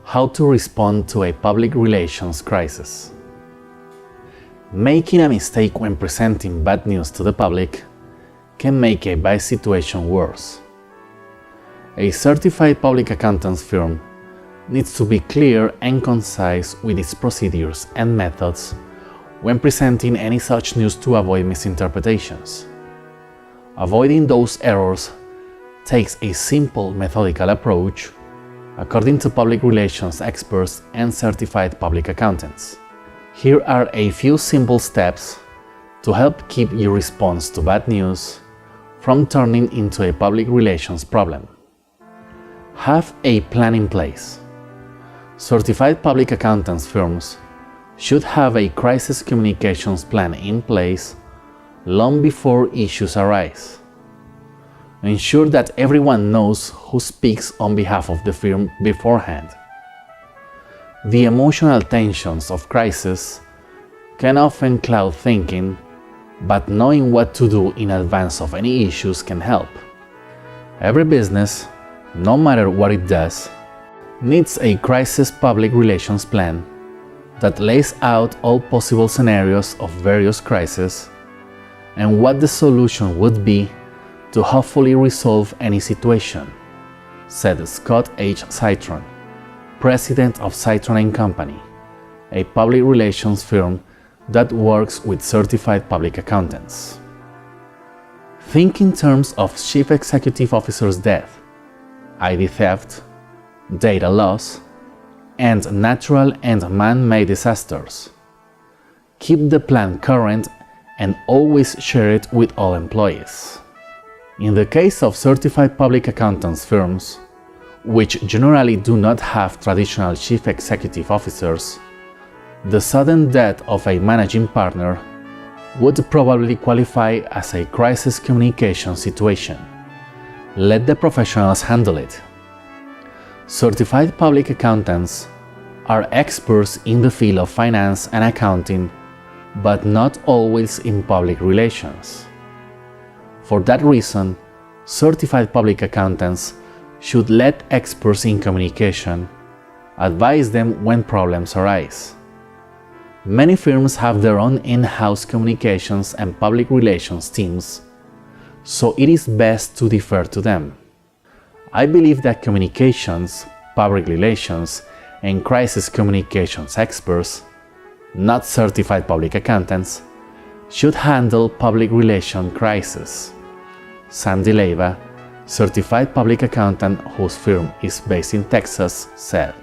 How to respond to a public relations crisis. Making a mistake when presenting bad news to the public can make a bad situation worse. A certified public accountants firm needs to be clear and concise with its procedures and methods when presenting any such news to avoid misinterpretations. Avoiding those errors takes a simple methodical approach, according to public relations experts and certified public accountants. Here are a few simple steps to help keep your response to bad news from turning into a public relations problem. Have a plan in place. Certified public accountants firms should have a crisis communications plan in place long before issues arise. Ensure that everyone knows who speaks on behalf of the firm beforehand. The emotional tensions of crisis can often cloud thinking, but knowing what to do in advance of any issues can help. Every business, no matter what it does, needs a crisis public relations plan that lays out all possible scenarios of various crises and what the solution would be to hopefully resolve any situation, said Scott H. Citron, president of Citron & Company, a public relations firm that works with certified public accountants. Think in terms of chief executive officer's death, ID theft, data loss, and natural and man-made disasters. Keep the plan current and always share it with all employees. In the case of certified public accountants firms, which generally do not have traditional chief executive officers, the sudden death of a managing partner would probably qualify as a crisis communication situation. Let the professionals handle it. Certified public accountants are experts in the field of finance and accounting, but not always in public relations. For that reason, certified public accountants should let experts in communication advise them when problems arise. Many firms have their own in-house communications and public relations teams, so it is best to defer to them. I believe that communications, public relations, and crisis communications experts, not certified public accountants, should handle public relation crises. Sandy Leyva, certified public accountant whose firm is based in Texas, said,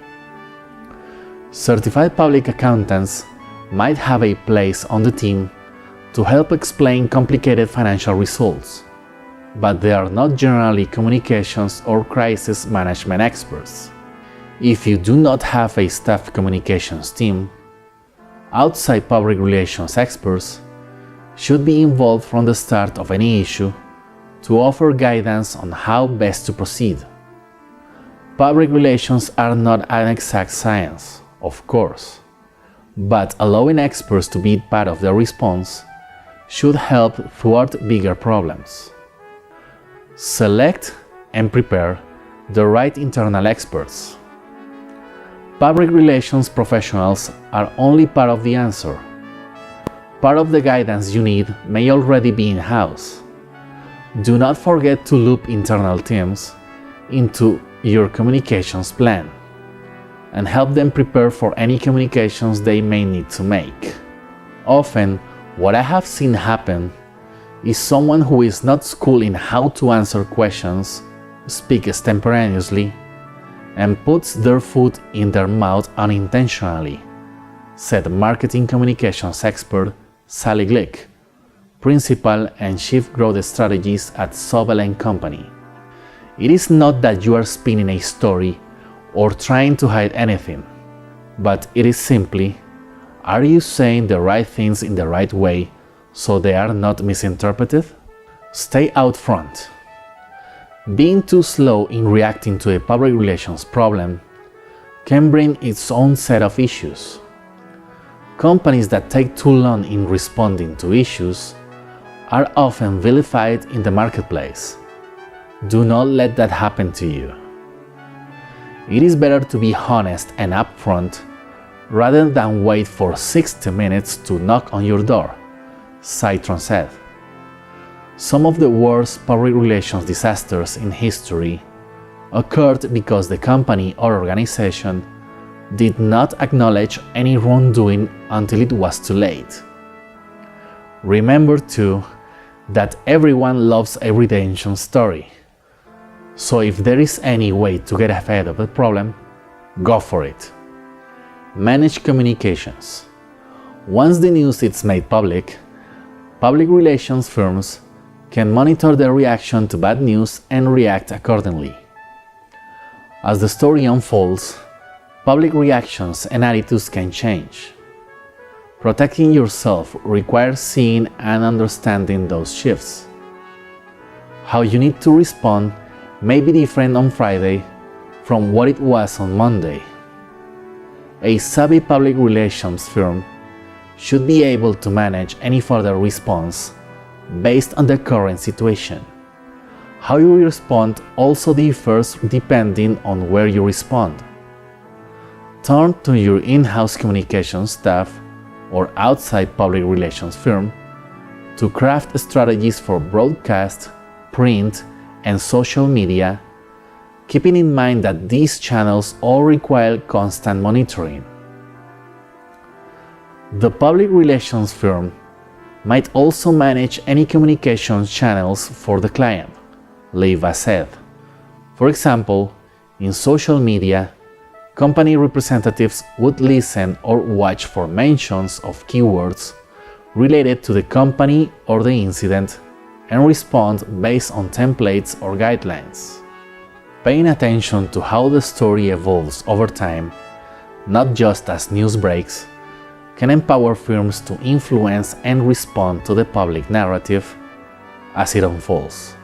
"Certified public accountants might have a place on the team to help explain complicated financial results, but they are not generally communications or crisis management experts. If you do not have a staff communications team, outside public relations experts should be involved from the start of any issue to offer guidance on how best to proceed. Public relations are not an exact science, of course, but allowing experts to be part of the response should help thwart bigger problems. Select and prepare the right internal experts. Public relations professionals are only part of the answer. Part of the guidance you need may already be in-house. Do not forget to loop internal teams into your communications plan and help them prepare for any communications they may need to make. Often, what I have seen happen is someone who is not schooled in how to answer questions speaks extemporaneously and puts their foot in their mouth unintentionally, said marketing communications expert Sally Glick, Principal and Chief Growth Strategist at Sobel & Company. It is not that you are spinning a story or trying to hide anything, but it is simply, are you saying the right things in the right way so they are not misinterpreted? Stay out front. Being too slow in reacting to a public relations problem can bring its own set of issues. Companies that take too long in responding to issues are often vilified in the marketplace. Do not let that happen to you. It is better to be honest and upfront rather than wait for 60 minutes to knock on your door, Citron said. Some of the worst public relations disasters in history occurred because the company or organization did not acknowledge any wrongdoing until it was too late. Remember too that everyone loves a redemption story. So if there is any way to get ahead of the problem, go for it. Manage communications. Once the news is made public relations firms can monitor their reaction to bad news and react accordingly. As the story unfolds, public reactions and attitudes can change. Protecting yourself requires seeing and understanding those shifts. How you need to respond may be different on Friday from what it was on Monday. A savvy public relations firm should be able to manage any further response based on the current situation. How you respond also differs depending on where you respond. Turn to your in-house communications staff or outside public relations firm to craft strategies for broadcast, print, and social media, keeping in mind that these channels all require constant monitoring. The public relations firm might also manage any communications channels for the client, Leiva said. For example, in social media, company representatives would listen or watch for mentions of keywords related to the company or the incident and respond based on templates or guidelines. Paying attention to how the story evolves over time, not just as news breaks, can empower firms to influence and respond to the public narrative as it unfolds.